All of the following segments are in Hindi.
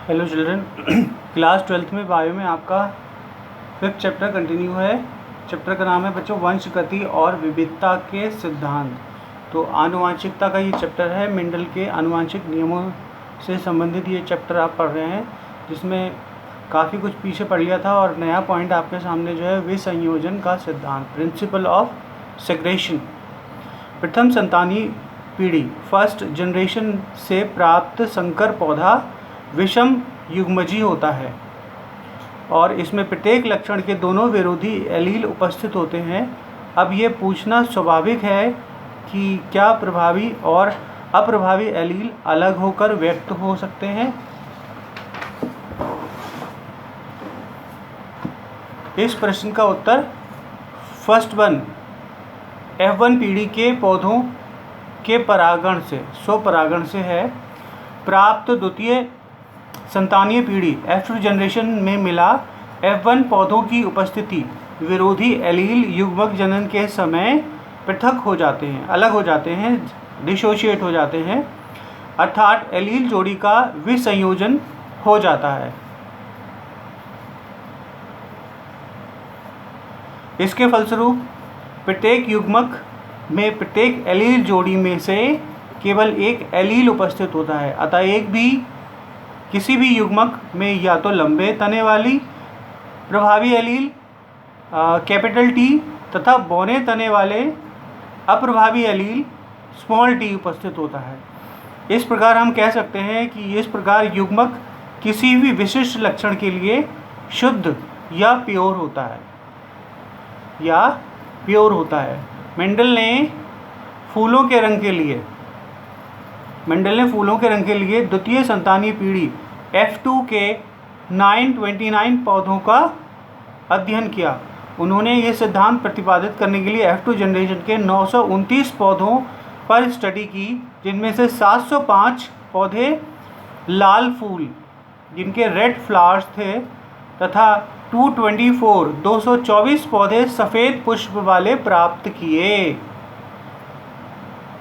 Hello children. क्लास 12th में बायो में आपका 5th चैप्टर कंटिन्यू है। चैप्टर का नाम है बच्चों वंश गति और विविधता के सिद्धांत। तो आनुवांशिकता का ये चैप्टर है। मेंडल के आनुवांशिक नियमों से संबंधित ये चैप्टर आप पढ़ रहे हैं, जिसमें काफ़ी कुछ पीछे पढ़ लिया था और नया पॉइंट आपके सामने जो है विसंयोजन का सिद्धांत, प्रिंसिपल ऑफ सेग्रेशन। प्रथम संतानी पीढ़ी, फर्स्ट जनरेशन से प्राप्त संकर पौधा विषम युग्मजी होता है और इसमें प्रत्येक लक्षण के दोनों विरोधी एलील उपस्थित होते हैं। अब ये पूछना स्वाभाविक है कि क्या प्रभावी और अप्रभावी एलील अलग होकर व्यक्त हो सकते हैं। इस प्रश्न का उत्तर फर्स्ट वन, F1 पीढ़ी के पौधों के परागण से, स्वपरागण से है। प्राप्त द्वितीय संतानीय पीढ़ी F2 जनरेशन में मिला F1 पौधों की उपस्थिति विरोधी एलील युग्मक जनन के समय पृथक हो जाते हैं, अलग हो जाते हैं, डिसोशिएट हो जाते हैं, अर्थात एलील जोड़ी का विसंयोजन हो जाता है। इसके फलस्वरूप प्रत्येक युग्मक में प्रत्येक एलील जोड़ी में से केवल एक एलील उपस्थित होता है। अतः किसी भी युग्मक में या तो लंबे तने वाली प्रभावी एलील कैपिटल टी तथा बौने तने वाले अप्रभावी एलील स्मॉल टी उपस्थित होता है। इस प्रकार हम कह सकते हैं कि इस प्रकार युग्मक किसी भी विशिष्ट लक्षण के लिए शुद्ध या प्योर होता है। मेंडल ने फूलों के रंग के लिए द्वितीय संतानीय पीढ़ी F2 के 929 पौधों का अध्ययन किया। उन्होंने ये सिद्धांत प्रतिपादित करने के लिए F2 जनरेशन के 929 पौधों पर स्टडी की, जिनमें से 705 पौधे लाल फूल जिनके रेड फ्लावर्स थे तथा 224 पौधे सफ़ेद पुष्प वाले प्राप्त किए।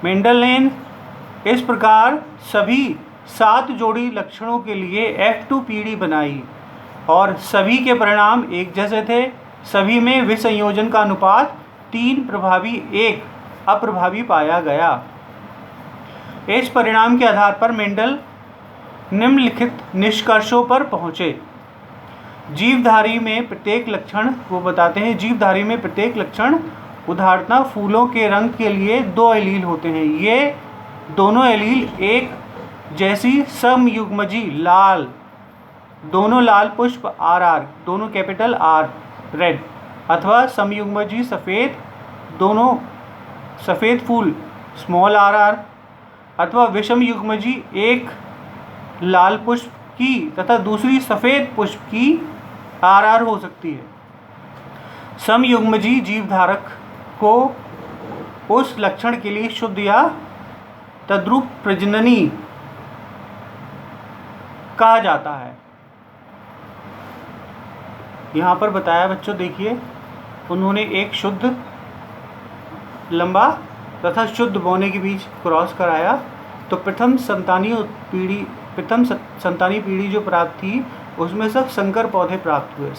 मेंडल ने इस प्रकार सभी 7 जोड़ी लक्षणों के लिए F2 पीढ़ी बनाई और सभी के परिणाम एक जैसे थे। सभी में विसंयोजन का अनुपात 3 प्रभावी 1 अप्रभावी पाया गया। इस परिणाम के आधार पर मेंडल निम्नलिखित निष्कर्षों पर पहुँचे। जीवधारी में प्रत्येक लक्षण उदाहरणतः फूलों के रंग के लिए 2 एलील होते हैं। ये दोनों एलील एक जैसी समयुग्मजी लाल, दोनों लाल पुष्प RR, दोनों कैपिटल R रेड, अथवा समयुग्मजी सफ़ेद, दोनों सफ़ेद फूल स्मॉल RR, अथवा विषम युग्मजी एक लाल पुष्प की तथा दूसरी सफ़ेद पुष्प की RR हो सकती है। समयुग्मजी जीवधारक को उस लक्षण के लिए शुद्ध या तद्रुप प्रजननी कहा जाता है। यहाँ पर बताया बच्चों, देखिए उन्होंने एक शुद्ध लंबा तथा शुद्ध बौने के बीच क्रॉस कराया। तो प्रथम संतानी पीढ़ी जो प्राप्त थी उसमें सब संकर पौधे प्राप्त हुए।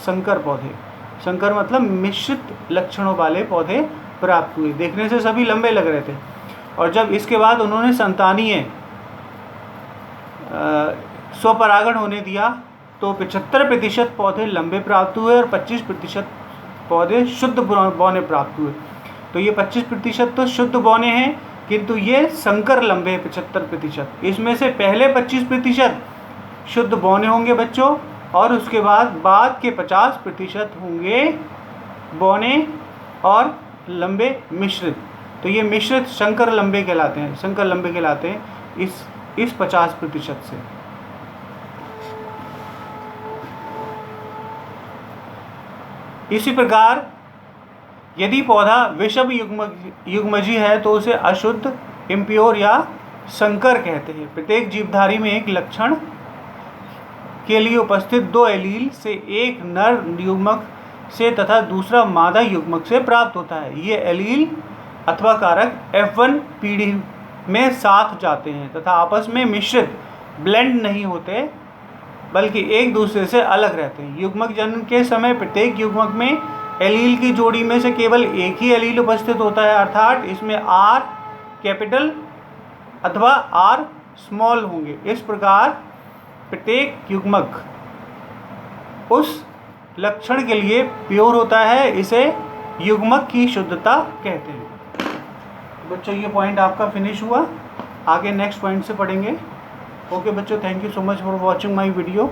संकर मतलब मिश्रित लक्षणों वाले पौधे प्राप्त हुए। देखने से सभी लंबे लग रहे थे। और जब इसके बाद उन्होंने संतानीय स्वपरागण होने दिया तो 75% पौधे लंबे प्राप्त हुए और 25% पौधे शुद्ध बौने प्राप्त हुए। तो ये 25% तो शुद्ध बौने हैं, किंतु ये संकर लंबे हैं 75%। इसमें से पहले 25% शुद्ध बौने होंगे बच्चों, और उसके बाद के 50% होंगे बौने और लंबे मिश्रित। तो ये मिश्रित संकर लंबे कहलाते हैं इस 50% से। इसी प्रकार यदि पौधा विषम युग्मजी है तो उसे अशुद्ध, इम्प्योर या संकर कहते हैं। प्रत्येक जीवधारी में एक लक्षण के लिए उपस्थित 2 एलील से एक नर युग्मक से तथा दूसरा मादा युग्मक से प्राप्त होता है। ये एलील अथवा कारक F1 पीढ़ी में साथ जाते हैं तथा आपस में मिश्रित ब्लेंड नहीं होते बल्कि एक दूसरे से अलग रहते हैं। युग्मक जन्म के समय प्रत्येक युग्मक में एलील की जोड़ी में से केवल एक ही एलील उपस्थित होता है, अर्थात इसमें R कैपिटल अथवा R स्मॉल होंगे। इस प्रकार प्रत्येक युग्मक उस लक्षण के लिए प्योर होता है, इसे युग्मक की शुद्धता कहते हैं। बच्चों ये पॉइंट आपका फिनिश हुआ, आगे नेक्स्ट पॉइंट से पढ़ेंगे। ओके बच्चों, thank you so much for watching my video.